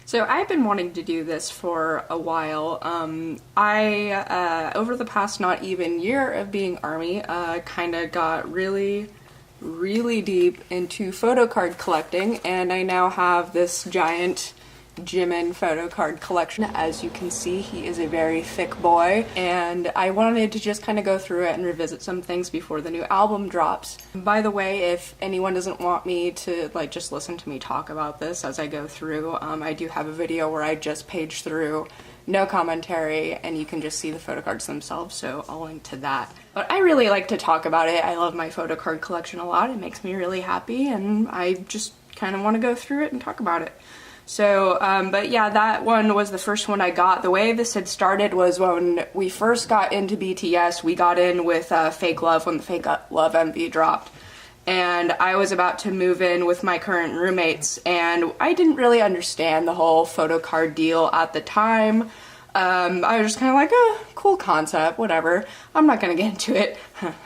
So I've been wanting to do this for a while. I over the past not even year of being Army, kind of got really deep into photocard collecting, and I now have this giant Jimin photocard collection. As you can see, he is a very thick boy, and I wanted to just kind of go through it and revisit some things before the new album drops. By the way, if anyone doesn't want me to like just listen to me talk about this as I go through, I do have a video where I just page through, no commentary, and you can just see the photocards themselves, so I'll link to that. But I really like to talk about it. I love my photocard collection a lot. It makes me really happy, and I just kind of want to go through it and talk about it. So, but yeah, that one was the first one I got. The way this had started was when we first got into BTS, we got in with Fake Love when the Fake Love MV dropped. And I was about to move in with my current roommates, and I didn't really understand the whole photocard deal at the time. I was just kind of like, oh, cool concept, whatever. I'm not gonna get into it.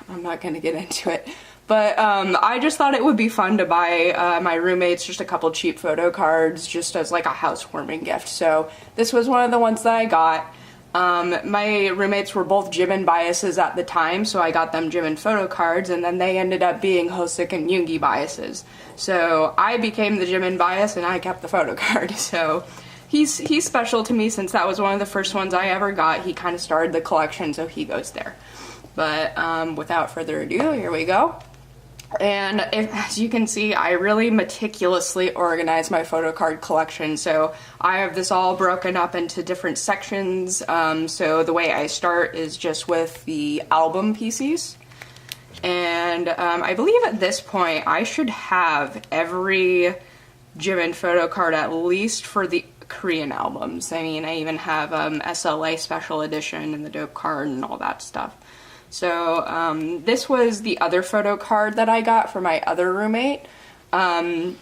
I'm not gonna get into it. But I just thought it would be fun to buy my roommates just a couple cheap photocards just as like a housewarming gift. So this was one of the ones that I got. My roommates were both Jimin biases at the time, so I got them Jimin photocards, and then they ended up being Hosik and Yoongi biases. So I became the Jimin bias and I kept the photocard. So he's special to me since that was one of the first ones I ever got. He kind of started the collection, so he goes there. But without further ado, here we go. And as you can see, I really meticulously organize my photocard collection. So I have this all broken up into different sections. So the way I start is just with the album PCs. And I believe at this point I should have every Jimin photocard, at least for the Korean albums. I mean, I even have SLA Special Edition and the Dope card and all that stuff. So this was the other photo card that I got for my other roommate,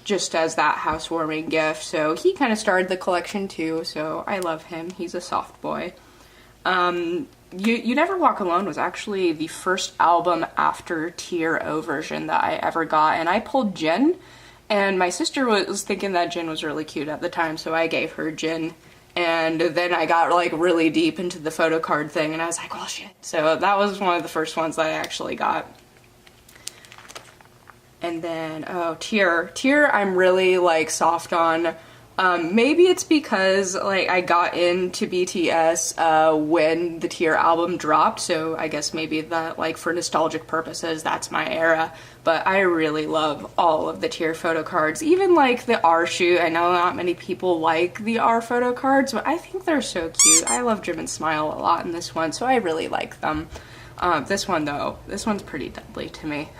just as that housewarming gift. So he kind of started the collection too, so I love him. He's a soft boy. You Never Walk Alone was actually the first album after Tier O version that I ever got, and I pulled Jin, and my sister was thinking that Jin was really cute at the time, so I gave her Jin. And then I got like really deep into the photocard thing, and I was like, well, shit. So that was one of the first ones that I actually got. And then, oh, Tier I'm really like soft on. Maybe it's because like I got into BTS when the Tier album dropped, so I guess maybe that like for nostalgic purposes that's my era. But I really love all of the Tier photocards, even like the R shoot. I know not many people like the R photocards, but I think they're so cute. I love Jimin's smile a lot in this one, so I really like them. This one though, this one's pretty deadly to me.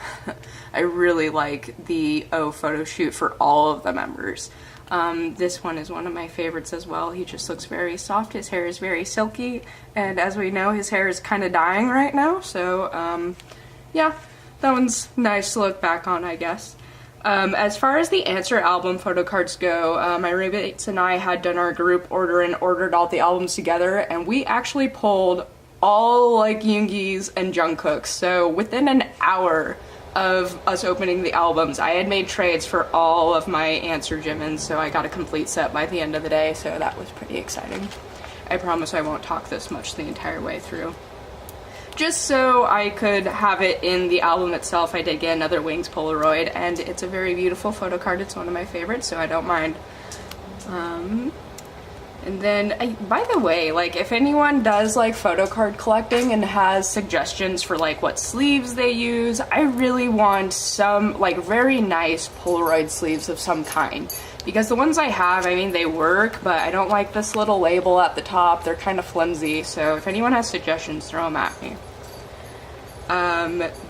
I really like the O photo shoot for all of the members. This one is one of my favorites as well. He just looks very soft. His hair is very silky, and as we know, his hair is kind of dying right now, so yeah, that one's nice to look back on, I guess. As far as the Answer album photocards go, my roommates and I had done our group order and ordered all the albums together, and we actually pulled all like Yoongi's and Jungkook's, so within an hour of us opening the albums, I had made trades for all of my Answer Jimins, so I got a complete set by the end of the day, so that was pretty exciting. I promise I won't talk this much the entire way through. Just so I could have it in the album itself, I did get another Wings Polaroid, and it's a very beautiful photo card. It's one of my favorites, so I don't mind. And then, by the way, like, if anyone does, like, photocard collecting and has suggestions for, like, what sleeves they use, I really want some, like, very nice Polaroid sleeves of some kind. Because the ones I have, I mean, they work, but I don't like this little label at the top. They're kind of flimsy, so if anyone has suggestions, throw them at me.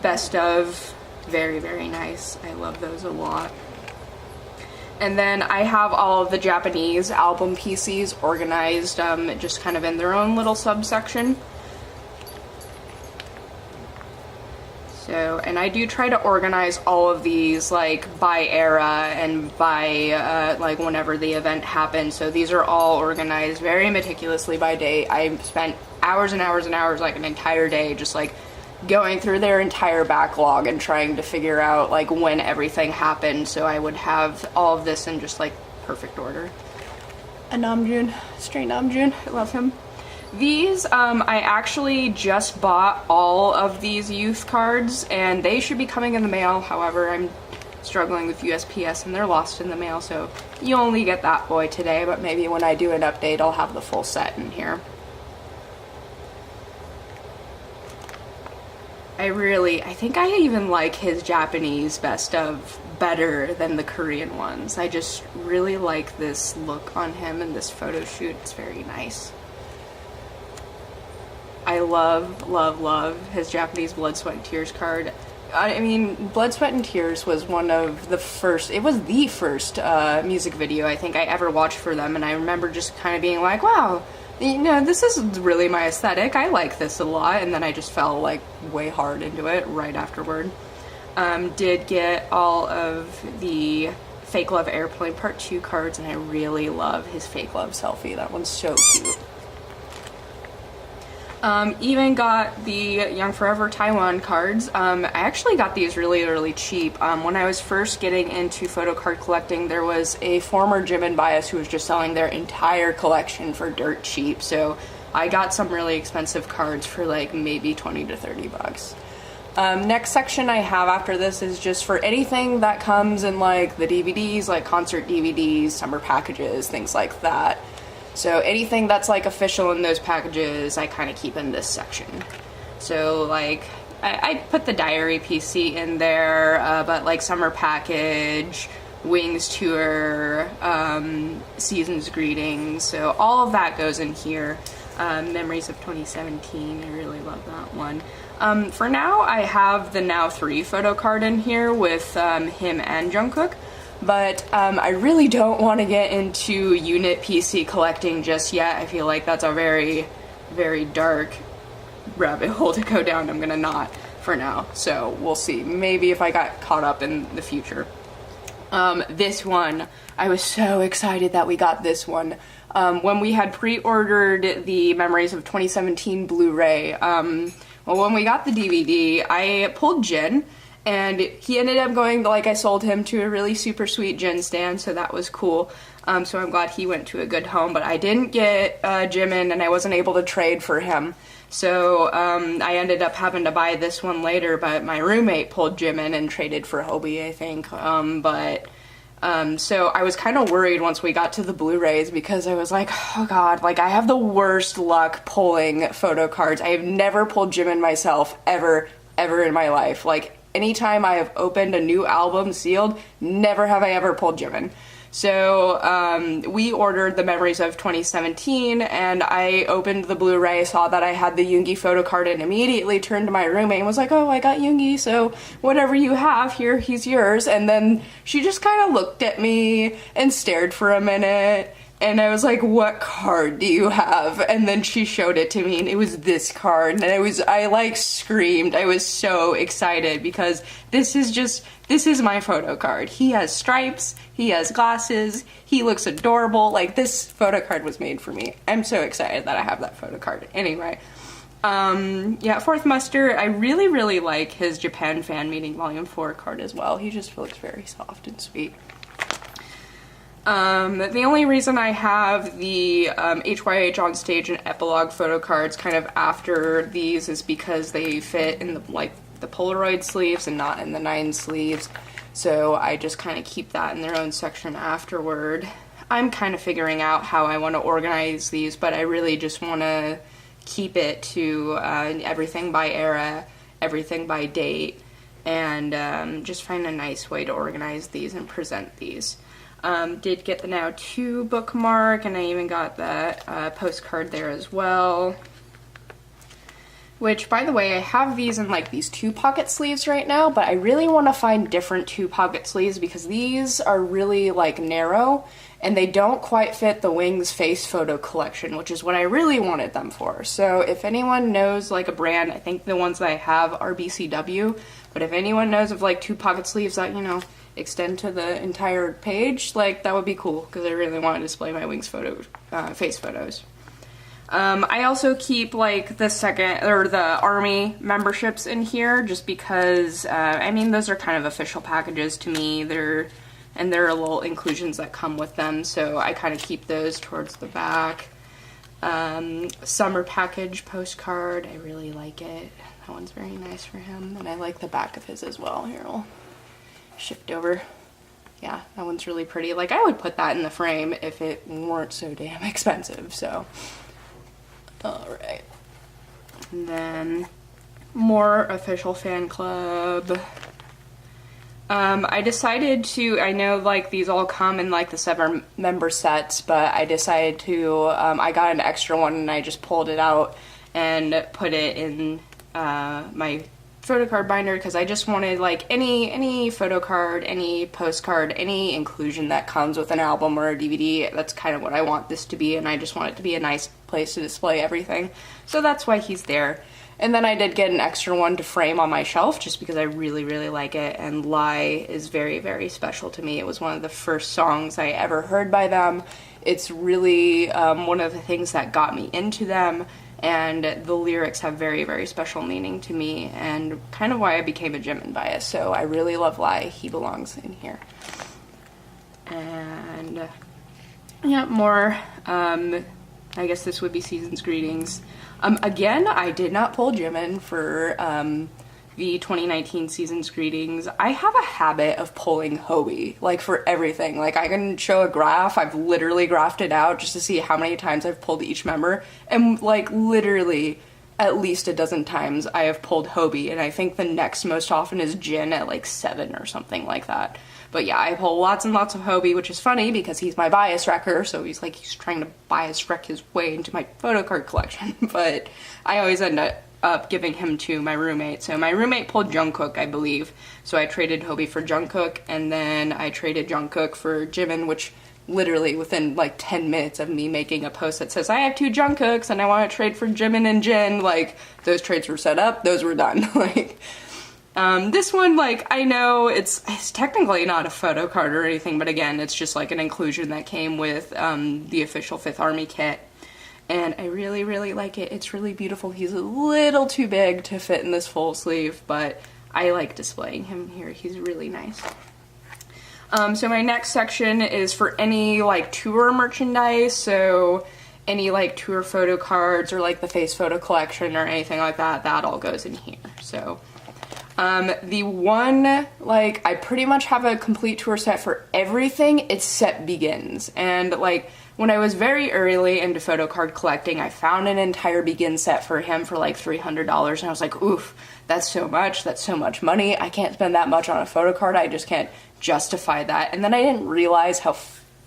Best of, very, very nice. I love those a lot. And then I have all of the Japanese album PCs organized just kind of in their own little subsection. So, and I do try to organize all of these like by era and by like whenever the event happened. So these are all organized very meticulously by date. I spent hours and hours and hours, like an entire day, just like going through their entire backlog and trying to figure out like when everything happened, so I would have all of this in just like perfect order. a Namjoon, straight Namjoon. I love him. These, I actually just bought all of these youth cards, and they should be coming in the mail. However, I'm struggling with USPS and they're lost in the mail, so you only get that boy today, but maybe when I do an update, I'll have the full set in here. I think I even like his Japanese best of better than the Korean ones. I just really like this look on him in this photo shoot. It's very nice. I love, love, love his Japanese Blood, Sweat, and Tears card. I mean, Blood, Sweat, and Tears was one of the first, it was the first music video I think I ever watched for them, and I remember just kind of being like, wow, you know, this is really my aesthetic, I like this a lot, and then I just fell like way hard into it right afterward. Did get all of the Fake Love Airplane Part 2 cards, and I really love his Fake Love selfie. That one's so cute. Even got the Young Forever Taiwan cards. I actually got these really, really cheap. When I was first getting into photocard collecting, there was a former Jimin bias who was just selling their entire collection for dirt cheap, so I got some really expensive cards for like maybe 20 to 30 bucks. Next section I have after this is just for anything that comes in like the DVDs, like concert DVDs, summer packages, things like that. So anything that's like official in those packages, I kind of keep in this section. So like, I put the Diary PC in there, but like summer package, Wings tour, Season's greetings, so all of that goes in here. Memories of 2017, I really love that one. For now, I have the Now 3 photo card in here with him and Jungkook. But I really don't want to get into unit PC collecting just yet. I feel like that's a very, very dark rabbit hole to go down. I'm gonna not for now, so we'll see. Maybe if I got caught up in the future. This one, I was so excited that we got this one. When we had pre-ordered the Memories of 2017 Blu-ray, well, when we got the DVD, I pulled Jin, and he ended up going, like, I sold him to a really super sweet Jin stand, so that was cool. So I'm glad he went to a good home, but I didn't get Jimin, and I wasn't able to trade for him. So I ended up having to buy this one later, but my roommate pulled Jimin and traded for Hobie, I think. So I was kind of worried once we got to the Blu-rays because I was like, oh god, like I have the worst luck pulling photo cards. I have never pulled Jimin myself, ever in my life. Like, anytime I have opened a new album sealed, never have I ever pulled Jimin. So we ordered the Memories of 2017, and I opened the Blu-ray, saw that I had the Yoongi photo card, and immediately turned to my roommate and was like, oh, I got Yoongi, so whatever you have here, he's yours. And then she just kind of looked at me and stared for a minute, and I was like, what card do you have? And then she showed it to me, and it was this card, and I like screamed. I was so excited because this is my photo card. He has stripes, he has glasses, he looks adorable. Like, this photo card was made for me. I'm so excited that I have that photo card. Anyway, yeah, Fourth Muster, I really, really like his Japan Fan Meeting Volume 4 card as well. He just looks very soft and sweet. The only reason I have the HYH on stage and epilogue photo cards kind of after these is because they fit in the Polaroid sleeves and not in the 9 sleeves. So I just kind of keep that in their own section afterward. I'm kind of figuring out how I want to organize these, but I really just want to keep it to everything by era, everything by date, and just find a nice way to organize these and present these. Did get the Now 2 bookmark, and I even got that postcard there as well. Which, by the way, I have these in like these 2-pocket sleeves right now, but I really want to find different 2-pocket sleeves because these are really like narrow and they don't quite fit the Wings face photo collection, which is what I really wanted them for. So if anyone knows like a brand, I think the ones that I have are BCW, but if anyone knows of like 2-pocket sleeves that, you know, extend to the entire page, like that would be cool because I really want to display my Wings photo, face photos. I also keep like the army memberships in here just because, I mean, those are kind of official packages to me. and there are little inclusions that come with them, so I kind of keep those towards the back. Summer package postcard, I really like it. That one's very nice for him, and I like the back of his as well. Here, I'll shift over. Yeah, that one's really pretty. Like, I would put that in the frame if it weren't so damn expensive, so. Alright. And then, more official fan club. I decided to, I know like these all come in like the 7-member sets, but I decided to, I got an extra one and I just pulled it out and put it in my photocard binder, because I just wanted like any photocard, any postcard, any inclusion that comes with an album or a DVD. That's kind of what I want this to be, and I just want it to be a nice place to display everything. So that's why he's there. And then I did get an extra one to frame on my shelf just because I really, really like it, and Lie is very, very special to me. It was one of the first songs I ever heard by them. It's really one of the things that got me into them, and the lyrics have very, very special meaning to me, and kind of why I became a Jimin bias. So I really love Lie. He belongs in here. And yeah, more, I guess this would be Season's Greetings. Again, I did not pull Jimin for the 2019 Season's Greetings. I have a habit of pulling Hobie, like, for everything. Like, I can show a graph. I've literally graphed it out just to see how many times I've pulled each member. And, like, literally at least a dozen times I have pulled Hobie. And I think the next most often is Jin at, like, 7 or something like that. But yeah, I pull lots and lots of Hobie, which is funny because he's my bias wrecker, so he's trying to bias wreck his way into my photocard collection. But I always end up giving him to my roommate. So my roommate pulled Jungkook, I believe. So I traded Hobie for Jungkook, and then I traded Jungkook for Jimin, which literally within like 10 minutes of me making a post that says I have 2 Jungkooks and I want to trade for Jimin and Jin, like, those trades were set up, those were done. Like, this one, like, I know it's technically not a photo card or anything, but again, it's just like an inclusion that came with the official 5th Army kit. And I really, really like it. It's really beautiful. He's a little too big to fit in this full sleeve, but I like displaying him here. He's really nice. So my next section is for any, like, tour merchandise, so any, like, tour photo cards or, like, the face photo collection or anything like that, that all goes in here. So the one, like, I pretty much have a complete tour set for everything except Begins. And, like, when I was very early into photo card collecting, I found an entire Begin set for him for like $300, and I was like, oof, that's so much money. I can't spend that much on a photo card. I just can't justify that. And then I didn't realize how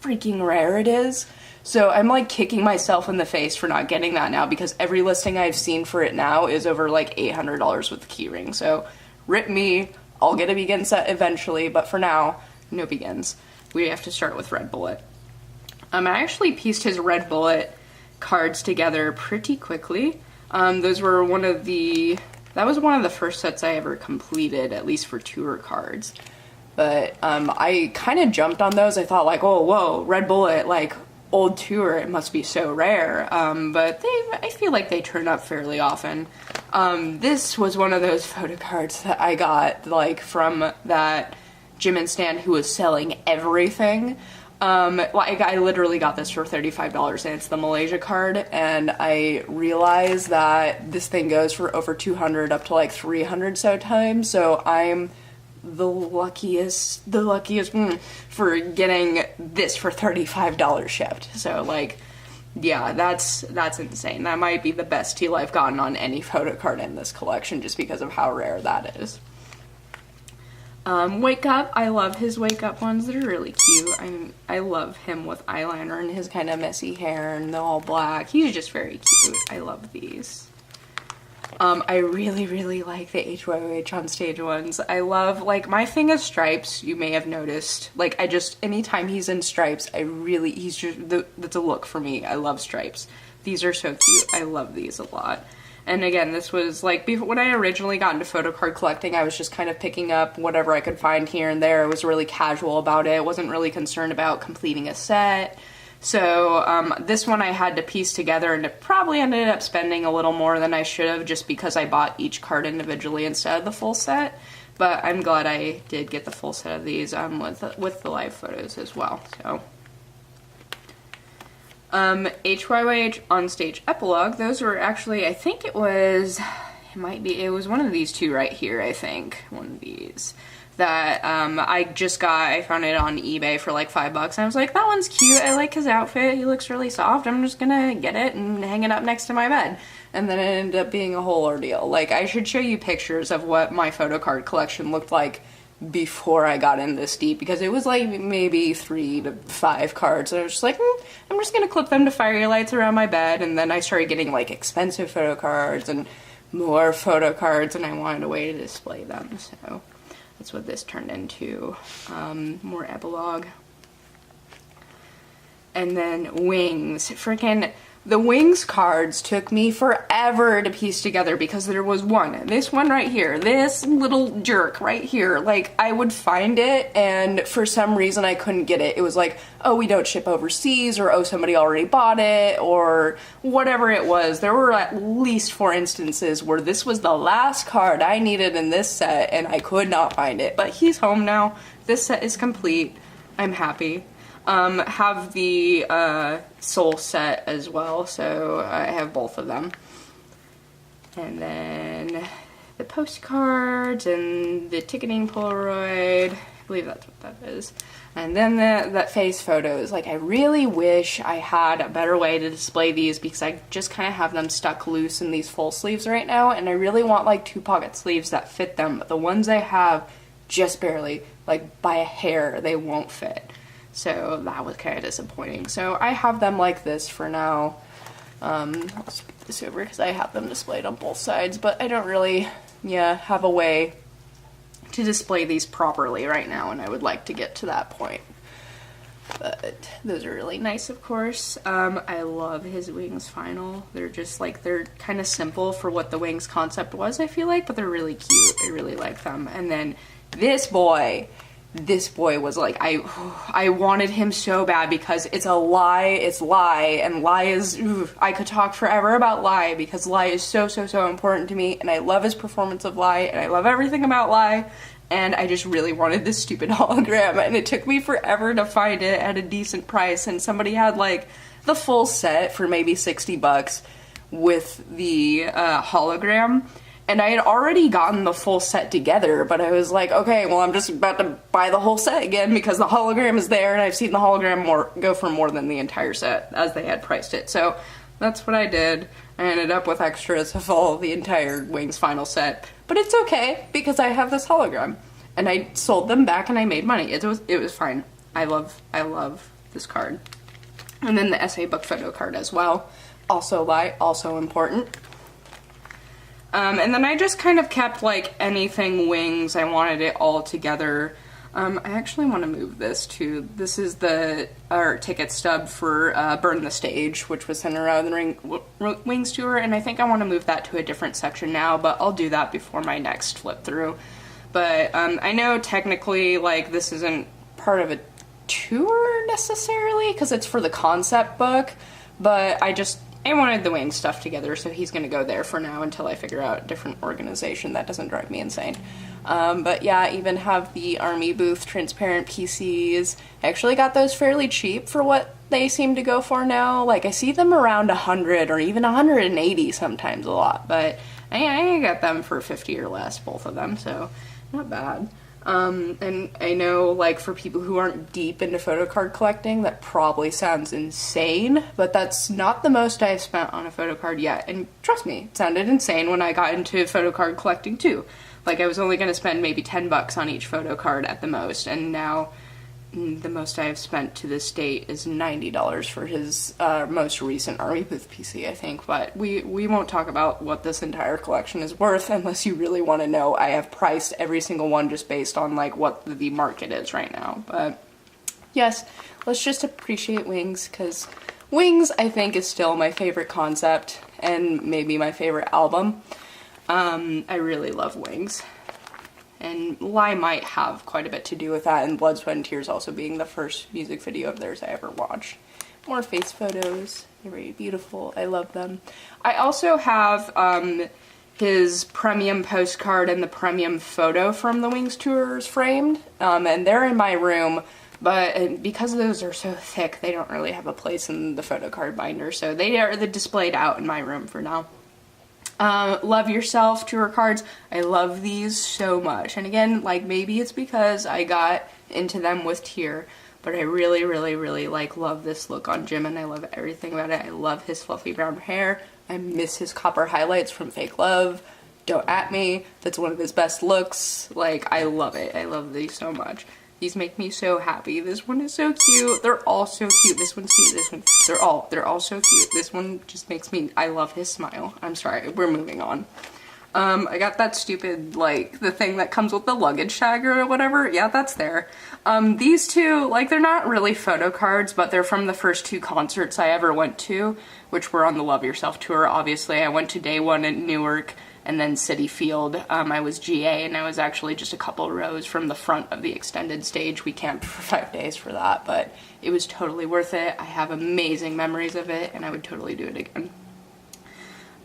freaking rare it is. So I'm like kicking myself in the face for not getting that now, because every listing I've seen for it now is over like $800 with the keyring. So rip me, I'll get a Begin set eventually, but for now, no Begins. We have to start with Red Bullet. I actually pieced his Red Bullet cards together pretty quickly. Those were that was one of the first sets I ever completed, at least for tour cards. But I kind of jumped on those. I thought like, oh, whoa, Red Bullet, like, old tour, it must be so rare. But I feel like they turn up fairly often. This was one of those photo cards that I got, like, from that Jimin stand who was selling everything. Like, I literally got this for $35, and it's the Malaysia card, and I realized that this thing goes for over 200 up to like 300 so times, so I'm the luckiest for getting this for $35 shipped. So, like, yeah, that's insane. That might be the best deal I've gotten on any photo card in this collection, just because of how rare that is. Wake Up, I love his Wake Up ones. They're really cute. I love him with eyeliner and his kind of messy hair and the all black. He's just very cute. I love these. I really, really like the HYOH on stage ones. I love, like, my thing is stripes, you may have noticed. Like, anytime he's in stripes, that's a look for me. I love stripes. These are so cute. I love these a lot. And again, this was, like, when I originally got into photo card collecting, I was just kind of picking up whatever I could find here and there. I was really casual about it. I wasn't really concerned about completing a set. So, this one I had to piece together, and it probably ended up spending a little more than I should have, just because I bought each card individually instead of the full set. but I'm glad I did get the full set of these with the live photos as well. So HYYH on stage epilogue, those were actually, I think it was one of these two right here, I think, one of these that I found it on eBay for like $5 and I was like, that one's cute, I like his outfit, he looks really soft, I'm just gonna get it and hang it up next to my bed. And then it ended up being a whole ordeal. Like, I should show you pictures of what my photo card collection looked like before I got in this deep, because it was like maybe 3 to 5 cards, and I was just like, I'm just gonna clip them to fire lights around my bed. And then I started getting like expensive photo cards and more photo cards, and I wanted a way to display them, so that's what this turned into. More epilogue. And then wings. Freaking the wings cards took me forever to piece together, because there was this one right here, this little jerk right here, like I would find it and for some reason I couldn't get it. It was like, oh, we don't ship overseas, or oh, somebody already bought it, or whatever it was. There were at least 4 instances where this was the last card I needed in this set and I could not find it. But he's home now. This set is complete. I'm happy. Have the soul set as well, so I have both of them. And then the postcards and the ticketing Polaroid, I believe that's what that is. And then that face photos. Like, I really wish I had a better way to display these, because I just kind of have them stuck loose in these full sleeves right now, and I really want like 2 pocket sleeves that fit them, but the ones I have just barely, like by a hair, they won't fit. So that was kind of disappointing. So I have them like this for now. I'll scoot this over because I have them displayed on both sides, but I don't really, have a way to display these properly right now, and I would like to get to that point. But those are really nice, of course. I love his wings final. They're just like, they're kind of simple for what the wings concept was, I feel like, but they're really cute. I really like them. And then this boy was like, I wanted him so bad, because it's Lie, and Lie is, I could talk forever about Lie, because Lie is so important to me, and I love his performance of Lie, and I love everything about Lie, and I just really wanted this stupid hologram, and it took me forever to find it at a decent price, and somebody had like the full set for maybe $60 with the hologram. And I had already gotten the full set together, but I was like, okay, well, I'm just about to buy the whole set again because the hologram is there, and I've seen the hologram go for more than the entire set as they had priced it. So that's what I did. I ended up with extras of all the entire Wings final set, but it's okay because I have this hologram, and I sold them back and I made money. It was fine. I love this card. And then the essay book photo card as well. Also Lie, also important. And then I just kind of kept like anything Wings. I wanted it all together. I actually want to move this to, this is the ticket stub for Burn the Stage, which was centered around the Wings tour, and I think I want to move that to a different section now, but I'll do that before my next flip through. But I know technically like this isn't part of a tour necessarily because it's for the concept book, but I wanted the Wings stuff together, so he's gonna go there for now until I figure out a different organization. That doesn't drive me insane. But yeah, I even have the Army Booth transparent PCs. I actually got those fairly cheap for what they seem to go for now. Like, I see them around 100 or even 180 sometimes a lot, but I got them for 50 or less, both of them, so not bad. And I know, like, for people who aren't deep into photo card collecting, that probably sounds insane, but that's not the most I've spent on a photo card yet. And trust me, it sounded insane when I got into photo card collecting too. Like, I was only going to spend maybe $10 on each photo card at the most, and now the most I have spent to this date is $90 for his most recent Army Booth PC, I think. But we won't talk about what this entire collection is worth unless you really want to know. I have priced every single one just based on like what the market is right now. But yes, let's just appreciate Wings, because Wings, I think, is still my favorite concept and maybe my favorite album. I really love Wings. And Lie might have quite a bit to do with that, and Blood, Sweat, and Tears also being the first music video of theirs I ever watched. More face photos. They're very beautiful. I love them. I also have his premium postcard and the premium photo from the Wings tours framed, and they're in my room, but because those are so thick, they don't really have a place in the photocard binder, so they are displayed out in my room for now. Love Yourself tour cards. I love these so much, and again, like, maybe it's because I got into them with Tier, but I really, really, really, like, love this look on Jimin. I love everything about it. I love his fluffy brown hair. I miss his copper highlights from Fake Love. Don't at me. That's one of his best looks. Like, I love it. I love these so much. These make me so happy. This one is so cute. They're all so cute. This one's cute. This one, they're all so cute. This one just makes me, I love his smile. I'm sorry, we're moving on. I got that stupid, like, the thing that comes with the luggage tag or whatever. Yeah, that's there. These two, like, they're not really photo cards, but they're from the first 2 concerts I ever went to, which were on the Love Yourself tour, obviously. I went to day 1 in Newark, and then City Field. I was GA, and I was actually just a couple rows from the front of the extended stage. We camped for 5 days for that, but it was totally worth it. I have amazing memories of it, and I would totally do it again.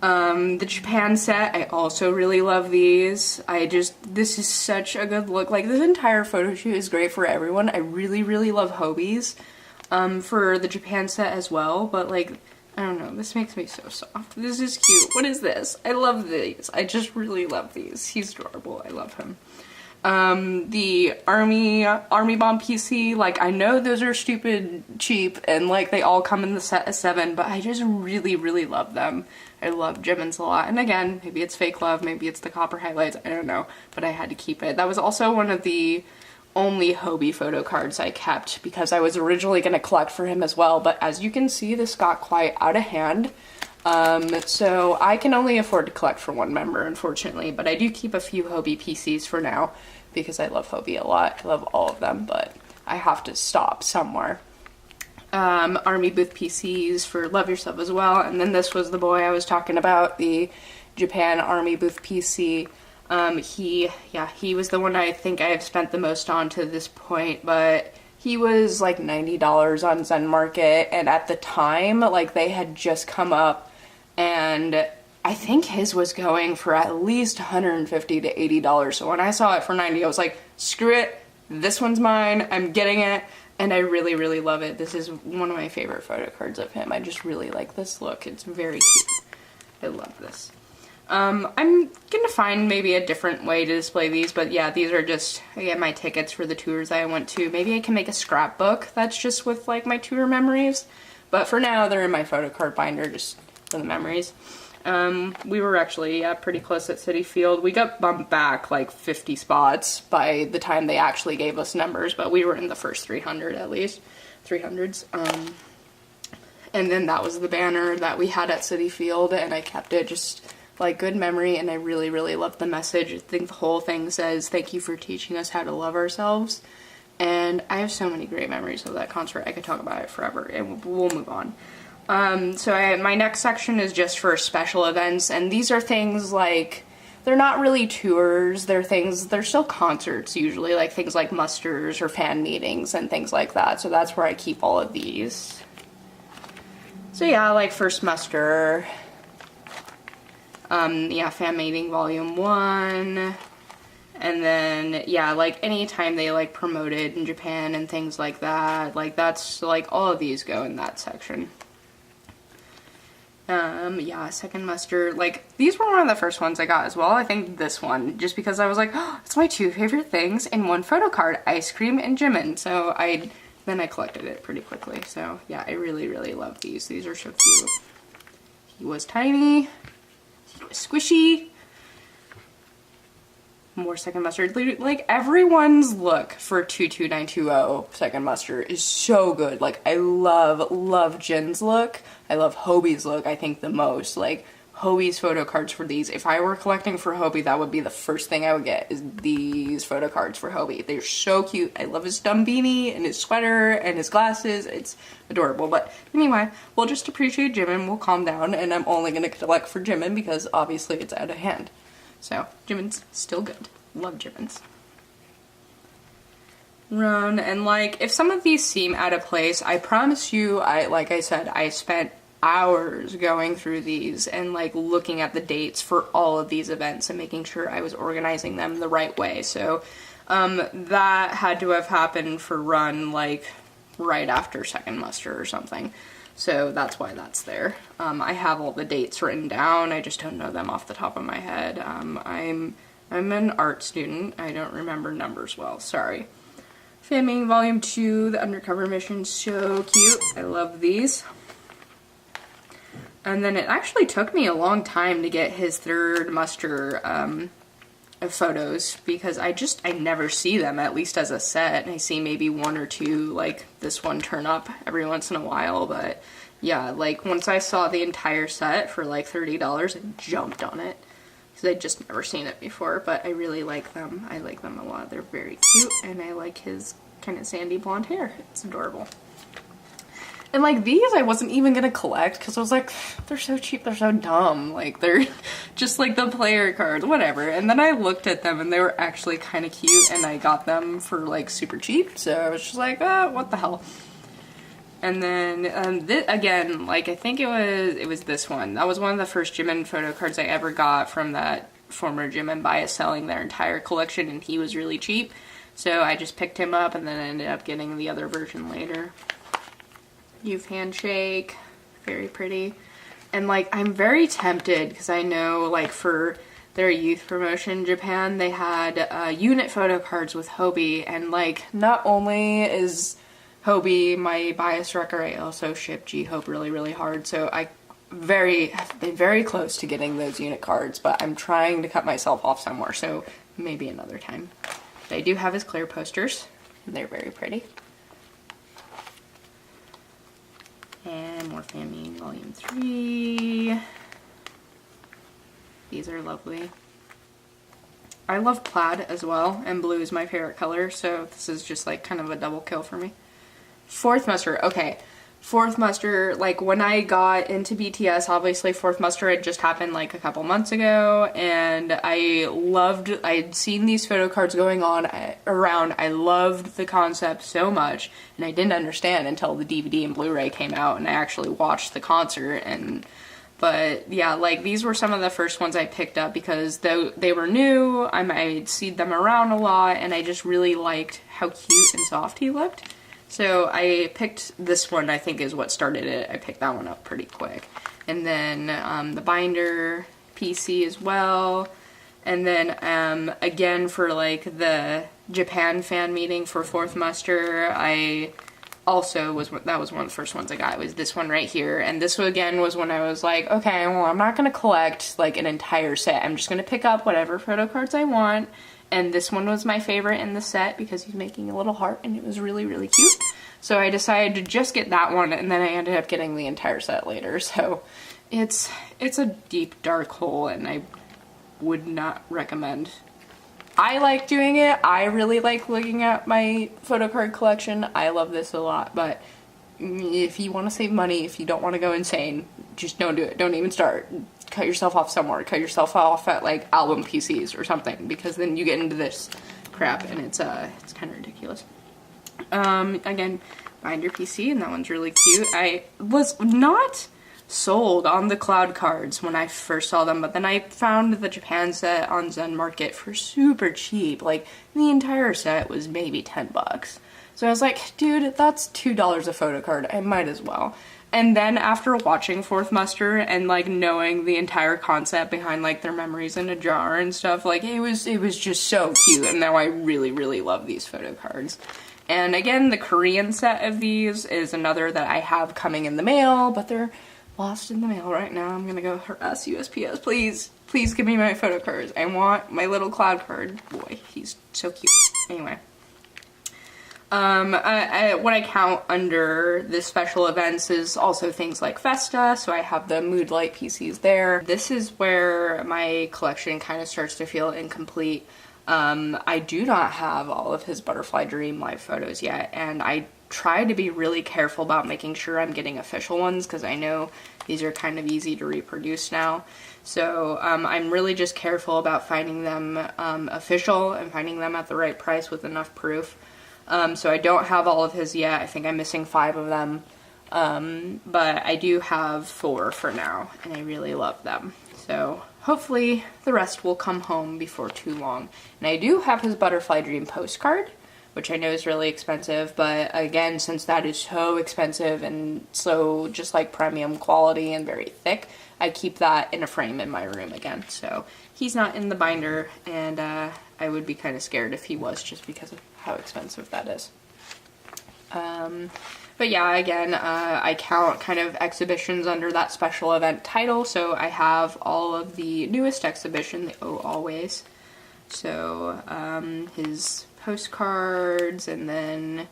The Japan set, I also really love these. This is such a good look. Like, this entire photo shoot is great for everyone. I really, really love Hobies, for the Japan set as well, but, like, I don't know, this makes me so soft. This is cute. What is this? I love these. I just really love these. He's adorable. I love him. The Army Bomb PC, like, I know those are stupid cheap and, like, they all come in the set of 7, but I just really, really love them. I love Jimin's a lot, and again, maybe it's Fake Love, maybe it's the copper highlights, I don't know, but I had to keep it. That was also one of the only Hobie photo cards I kept, because I was originally going to collect for him as well, but as you can see, this got quite out of hand. So I can only afford to collect for one member, unfortunately, but I do keep a few Hobie PCs for now, because I love Hobie a lot. I love all of them, but I have to stop somewhere. Army booth PCs for Love Yourself as well, and then this was the boy I was talking about, the Japan Army booth PC. He was the one I think I've spent the most on to this point, but he was like $90 on Zen Market, and at the time, like, they had just come up, and I think his was going for at least $150 to $80, so when I saw it for $90, I was like, screw it, this one's mine, I'm getting it, and I really, really love it. This is one of my favorite photo cards of him. I just really like this look. It's very cute. I love this. I'm gonna find maybe a different way to display these, but yeah, these are just, again, my tickets for the tours I went to. Maybe I can make a scrapbook that's just with, like, my tour memories, but for now, they're in my photo card binder, just for the memories. We were actually, pretty close at City Field. We got bumped back like 50 spots by the time they actually gave us numbers, but we were in the first 300 at least, 300s. And then that was the banner that we had at City Field, and I kept it, just like good memory, and I really, really loved the message. I think the whole thing says, thank you for teaching us how to love ourselves. And I have so many great memories of that concert. I could talk about it forever, and we'll move on. My next section is just for special events, and these are things like, they're not really tours, they're still concerts usually, like things like musters or fan meetings and things like that, so that's where I keep all of these. So yeah, like first muster, fan meeting volume 1, and then, yeah, like anytime they like promoted in Japan and things like that, like that's, like all of these go in that section. Second muster, like, these were one of the first ones I got as well. I think this one, just because I was like, oh, it's my 2 favorite things in one photo card, ice cream and Jimin. So then I collected it pretty quickly. So yeah, I really, really love these. These are so cute. He was tiny, he was squishy. More second muster. Like, everyone's look for 22920 second muster is so good. Like, I love Jin's look. I love Hobie's look, I think, the most. Like, Hobie's photo cards for these. If I were collecting for Hobie, that would be the first thing I would get, is these photo cards for Hobie. They're so cute. I love his dumb beanie and his sweater and his glasses. It's adorable. But anyway, we'll just appreciate Jimin. We'll calm down, and I'm only going to collect for Jimin because obviously it's out of hand. So, Jimin's still good. Love Jimin's. Run, and like, if some of these seem out of place, I promise you, like I said, I spent hours going through these and like looking at the dates for all of these events and making sure I was organizing them the right way. So that had to have happened for run like right after second muster or something. So that's why that's there. I have all the dates written down. I just don't know them off the top of my head. I'm an art student. I don't remember numbers well. Sorry. Filming Volume 2, the undercover mission, so cute. I love these. And then it actually took me a long time to get his third muster photos because I never see them, at least as a set. And I see maybe one or two, like this one, turn up every once in a while. But yeah, like once I saw the entire set for like $30, I jumped on it because I'd just never seen it before. But I really like them. I like them a lot. They're very cute, and I like his kind of sandy blonde hair. It's adorable. And like these I wasn't even gonna collect because I was like, they're so cheap, they're so dumb. Like they're just like the player cards, whatever. And then I looked at them and they were actually kind of cute and I got them for like super cheap. So I was just like, what the hell. And then this, again, like I think it was this one. That was one of the first Jimin photo cards I ever got from that former Jimin bias selling their entire collection, and he was really cheap. So I just picked him up and then I ended up getting the other version later. Youth Handshake, very pretty. And like I'm very tempted because I know like for their youth promotion in Japan they had unit photo cards with Hobie, and like not only is Hobie my bias wrecker, I also ship J-Hope really hard, so I've been very close to getting those unit cards, but I'm trying to cut myself off somewhere, so maybe another time. But I do have his clear posters and they're very pretty. And more Famine Volume 3. These are lovely. I love plaid as well, and blue is my favorite color, so this is just like kind of a double kill for me. Fourth muster, okay. Fourth muster, like when I got into BTS, obviously fourth muster had just happened like a couple months ago, and I'd seen these photo cards going on around. I loved the concept so much, and I didn't understand until the DVD and Blu-ray came out and I actually watched the concert. But yeah, like these were some of the first ones I picked up because they were new, I'd seen them around a lot, and I just really liked how cute and soft he looked. So I picked this one, I think is what started it. I picked that one up pretty quick. And then the binder PC as well. And then again for like the Japan fan meeting for fourth muster, that was one of the first ones I got. It was this one right here. And this one again was when I was like, okay, well I'm not going to collect like an entire set. I'm just going to pick up whatever photo cards I want. And this one was my favorite in the set because he's making a little heart and it was really cute. So I decided to just get that one, and then I ended up getting the entire set later. So it's a deep dark hole, and I would not recommend. I like doing it. I really like looking at my photo card collection. I love this a lot, but if you want to save money, if you don't want to go insane, just don't do it. Don't even start. Cut yourself off somewhere. Cut yourself off at like album PCs or something, because then you get into this crap and it's kind of ridiculous. Again, binder PC, and that one's really cute. I was not sold on the cloud cards when I first saw them, but then I found the Japan set on Zen Market for super cheap. Like the entire set was maybe $10. So I was like, dude, that's $2 a photo card. I might as well. And then after watching fourth muster and like knowing the entire concept behind like their memories in a jar and stuff, like it was just so cute, and now I really love these photo cards. And again, the Korean set of these is another that I have coming in the mail, but they're lost in the mail right now. I'm gonna go harass USPS. Please give me my photo cards. I want my little cloud card. Boy, he's so cute. Anyway. What I count under the special events is also things like Festa, so I have the Mood Light PCs there. This is where my collection kind of starts to feel incomplete. I do not have all of his Butterfly Dream live photos yet, and I try to be really careful about making sure I'm getting official ones, because I know these are kind of easy to reproduce now. So I'm really just careful about finding them official and finding them at the right price with enough proof. So I don't have all of his yet. I think I'm missing 5 of them. But I do have 4 for now, and I really love them. So hopefully the rest will come home before too long. And I do have his Butterfly Dream postcard, which I know is really expensive, but again, since that is so expensive and so just like premium quality and very thick, I keep that in a frame in my room again. So he's not in the binder, and I would be kind of scared if he was, just because of how expensive that is. But yeah, again, I count kind of exhibitions under that special event title, so I have all of the newest exhibition, the Oh Always. So his postcards, and then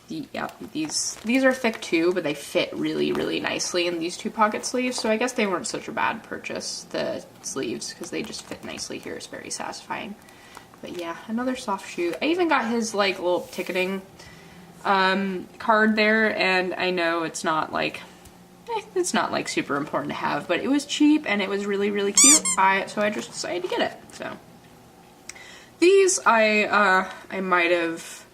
these are thick too, but they fit really, really nicely in these 2 pocket sleeves, so I guess they weren't such a bad purchase, the sleeves, because they just fit nicely here. It's very satisfying. But yeah, another soft shoe. I even got his like little ticketing card there, and I know it's not like super important to have, but it was cheap and it was really, really cute. So I just decided to get it. So these I might have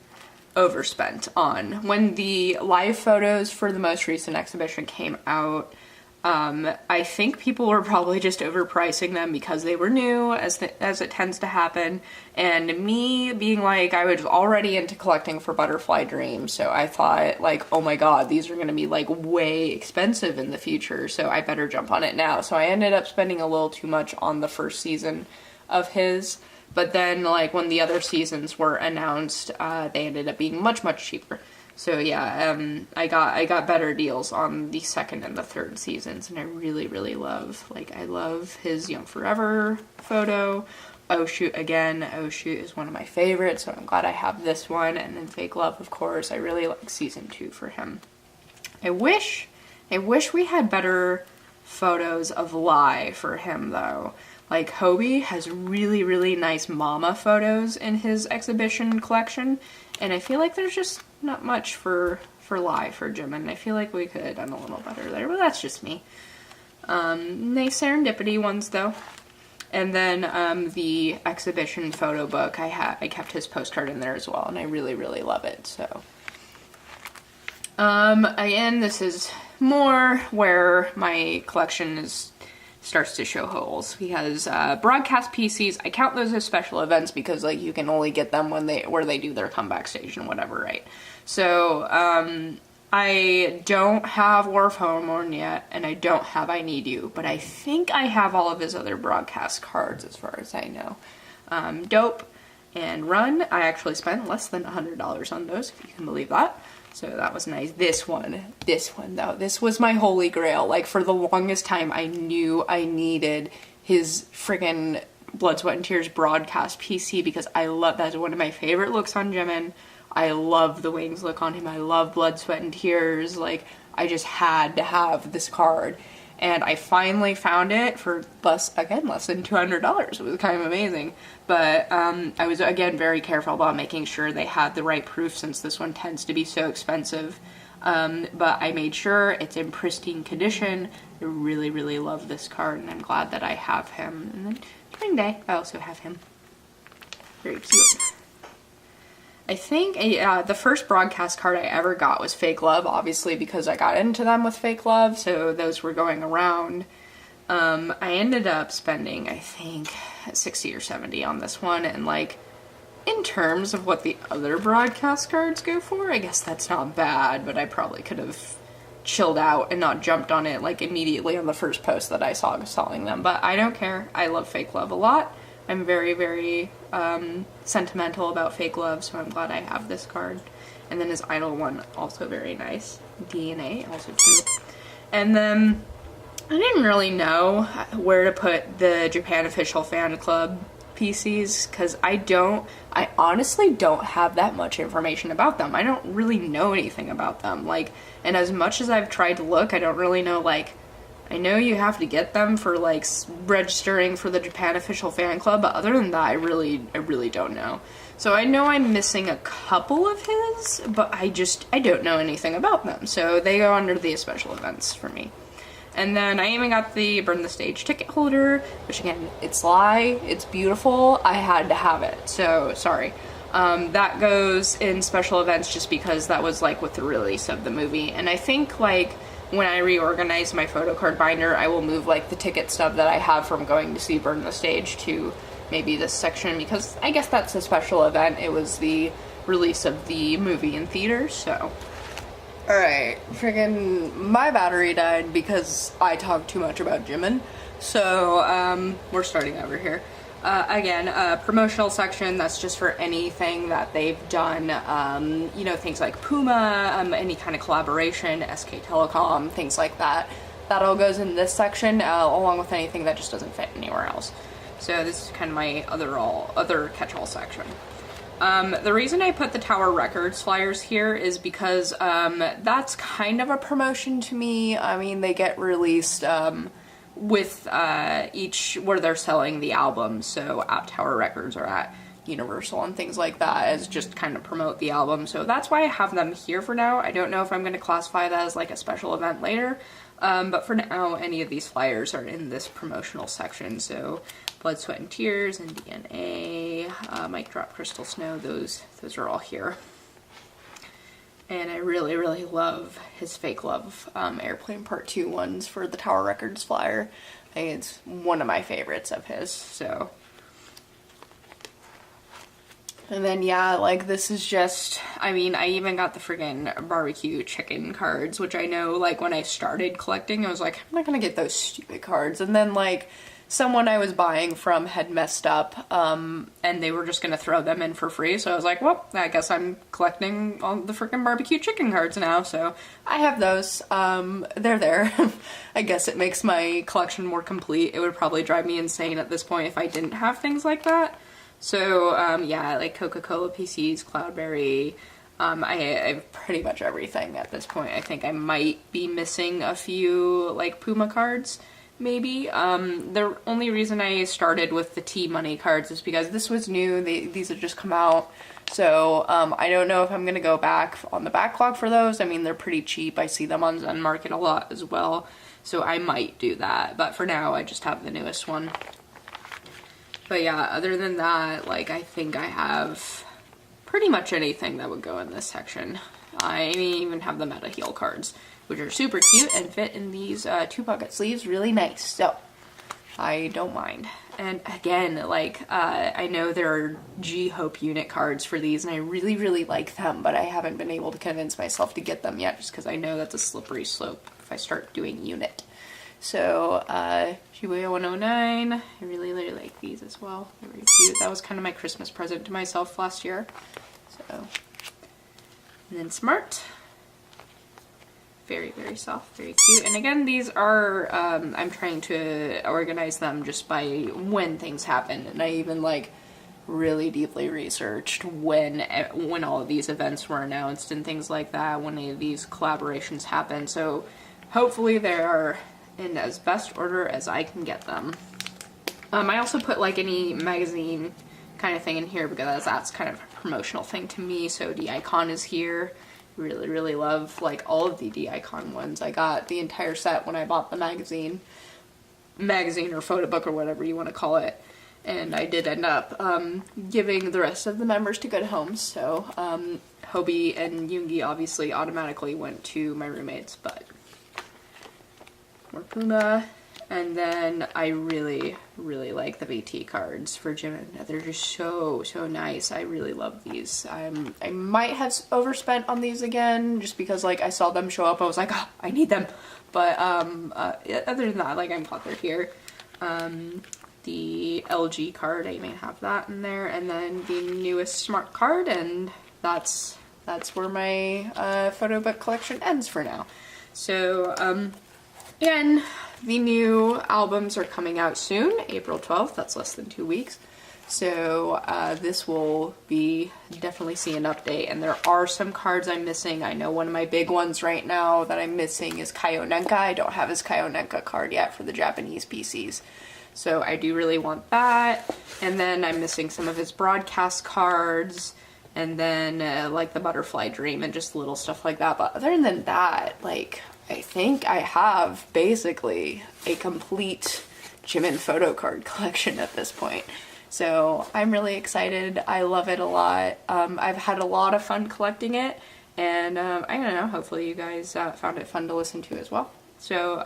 overspent on. When the live photos for the most recent exhibition came out, I think people were probably just overpricing them because they were new, as it tends to happen, and me being like, I was already into collecting for Butterfly Dream, so I thought like, oh my god, these are gonna be like way expensive in the future, so I better jump on it now. So I ended up spending a little too much on the first season of his, but then like when the other seasons were announced, they ended up being much, much cheaper. So yeah, I got better deals on the 2nd and the 3rd seasons, and I really, really love, like, I love his Young Forever photo. Oh Shoot, again, Oh Shoot is one of my favorites, so I'm glad I have this one. And then Fake Love, of course. I really like season 2 for him. I wish we had better photos of Lie for him, though. Like, Hobie has really, really nice mama photos in his exhibition collection, and I feel like there's just not much for Lie for Jimin. I feel like we could have done a little better there, but that's just me. Nice serendipity ones, though. And then the exhibition photo book, I kept his postcard in there as well, and I really, really love it. So again, this is more where my collection starts to show holes. He has broadcast PCs. I count those as special events because like you can only get them where they do their comeback stage and whatever, right? So I don't have War of Hormone yet, and I don't have I Need You, but I think I have all of his other broadcast cards as far as I know. Dope and Run, I actually spent less than $100 on those, if you can believe that. So that was nice. This one though, this was my holy grail. Like, for the longest time, I knew I needed his friggin' Blood, Sweat, and Tears broadcast PC because I love, that's one of my favorite looks on Jimin. I love the wings look on him. I love Blood, Sweat, and Tears. Like, I just had to have this card. And I finally found it for less than $200. It was kind of amazing. But I was, again, very careful about making sure they had the right proof since this one tends to be so expensive. But I made sure it's in pristine condition. I really, really love this card, and I'm glad that I have him. And then Spring Day, I also have him. Very cute. I think the first broadcast card I ever got was Fake Love, obviously because I got into them with Fake Love, so those were going around. I ended up spending, I think, 60 or 70 on this one, and like, in terms of what the other broadcast cards go for, I guess that's not bad, but I probably could have chilled out and not jumped on it like immediately on the first post that I saw selling them, but I don't care. I love Fake Love a lot. I'm very, very sentimental about Fake Love, so I'm glad I have this card. And then his Idol one, also very nice. DNA, also cute. And then I didn't really know where to put the Japan Official Fan Club PCs, because I honestly don't have that much information about them. I don't really know anything about them. Like, and as much as I've tried to look, I don't really know, like, I know you have to get them for like registering for the Japan Official Fan Club, but other than that, I really don't know. So I know I'm missing a couple of his, but I don't know anything about them. So they go under the special events for me. And then I even got the Burn the Stage ticket holder, which again, it's Lie, it's beautiful, I had to have it, so sorry. That goes in special events just because that was like with the release of the movie. And I think like when I reorganize my photocard binder, I will move like the ticket stub that I have from going to see Burn the Stage to maybe this section, because I guess that's a special event. It was the release of the movie in theaters, so. Alright, friggin' my battery died because I talked too much about Jimin. So, we're starting over here. Again, a promotional section that's just for anything that they've done, you know, things like Puma, any kind of collaboration, SK Telecom, things like that. That all goes in this section, along with anything that just doesn't fit anywhere else. So this is kind of my other catch-all section. The reason I put the Tower Records flyers here is because that's kind of a promotion to me. I mean, they get released with each where they're selling the album, so at Tower Records or at Universal and things like that, as just kind of promote the album. So that's why I have them here for now. I don't know if I'm going to classify that as like a special event later, but for now any of these flyers are in this promotional section. So Blood, Sweat, and Tears, and DNA, Mic Drop, Crystal Snow, those are all here. And I really, really love his Fake Love Airplane Part 2 ones for the Tower Records flyer. I think it's one of my favorites of his, so. And then, yeah, like, this is just, I mean, I even got the friggin' barbecue chicken cards, which I know, like, when I started collecting, I was like, I'm not gonna get those stupid cards. And then, like, someone I was buying from had messed up, and they were just gonna throw them in for free, so I was like, well, I guess I'm collecting all the freaking barbecue chicken cards now, so I have those. They're there. I guess it makes my collection more complete. It would probably drive me insane at this point if I didn't have things like that. So, yeah, like Coca-Cola PCs, Cloudberry, I have pretty much everything at this point. I think I might be missing a few, like, Puma cards, maybe. The only reason I started with the T-Money cards is because this was new. These had just come out. So, I don't know if I'm going to go back on the backlog for those. I mean, they're pretty cheap. I see them on Zen Market a lot as well. So I might do that. But for now, I just have the newest one. But yeah, other than that, like, I think I have pretty much anything that would go in this section. I even have the Meta Heel cards, which are super cute and fit in these 2-pocket sleeves really nice, so I don't mind. And again, like, I know there are G-Hope unit cards for these, and I really, really like them, but I haven't been able to convince myself to get them yet, just because I know that's a slippery slope if I start doing unit. So, Shibuya 109, I really, really like these as well. They're very cute. That was kind of my Christmas present to myself last year. So, and then Smart. Very, very soft, very cute. And again, these are, I'm trying to organize them just by when things happen. And I even, like, really deeply researched when all of these events were announced and things like that, when any of these collaborations happen. So hopefully they are in as best order as I can get them. I also put like any magazine kind of thing in here because that's kind of a promotional thing to me. So D-Icon is here. Really, really love like all of the D-Icon ones. I got the entire set when I bought the magazine or photo book or whatever you want to call it. And I did end up giving the rest of the members to good homes. So Hobie and Yoongi obviously automatically went to my roommates, but more Puma. And then I really, really like the BT cards for Jimin. They're just so, so nice. I really love these. I might have overspent on these again just because like I saw them show up. I was like, oh, I need them. But other than that, like I'm glad they're here. The LG card, I may have that in there. And then the newest Smart card, and that's where my photo book collection ends for now. So, again, the new albums are coming out soon, April 12th, that's less than 2 weeks. So this will be definitely see an update, and there are some cards I'm missing. I know one of my big ones right now that I'm missing is Kayonenka. I don't have his Kayonenka card yet for the Japanese PCs. So I do really want that. And then I'm missing some of his broadcast cards, and then like the Butterfly Dream and just little stuff like that. But other than that, like, I think I have basically a complete Jimin photo card collection at this point. So I'm really excited. I love it a lot. I've had a lot of fun collecting it, and I don't know, hopefully you guys found it fun to listen to as well. So,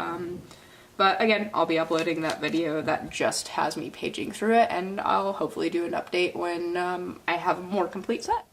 but again, I'll be uploading that video that just has me paging through it, and I'll hopefully do an update when I have a more complete set.